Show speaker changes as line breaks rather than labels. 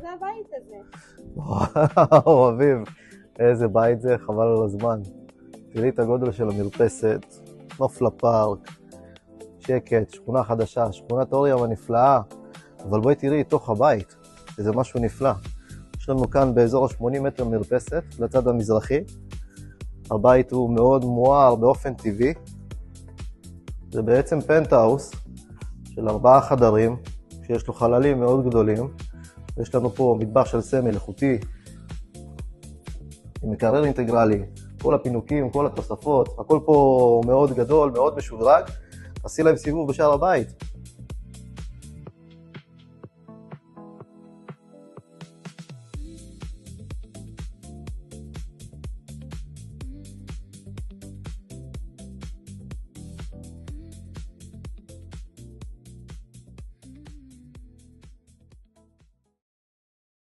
זה הבית הזה?
וואו, אביב, איזה בית זה, חבל על הזמן. תראי את הגודל של המרפסת, נוף לפארק, שקט, שכונה חדשה, שכונת אור ים הנפלאה, אבל בואי תראי תוך הבית, איזה משהו נפלא. יש לנו כאן באזור ה-80 מטר מרפסת, לצד המזרחי. הבית הוא מאוד מואר באופן טבעי. זה בעצם פנטהאוס של 4 חדרים, שיש לו חללים מאוד גדולים. יש לנו פה מטבח של סמי מלאכותי, עם מקרר אינטגרלי, כל הפינוקים, כל התוספות, הכל פה מאוד גדול, מאוד משודרג. עשי להם סיבוב בשער הבית.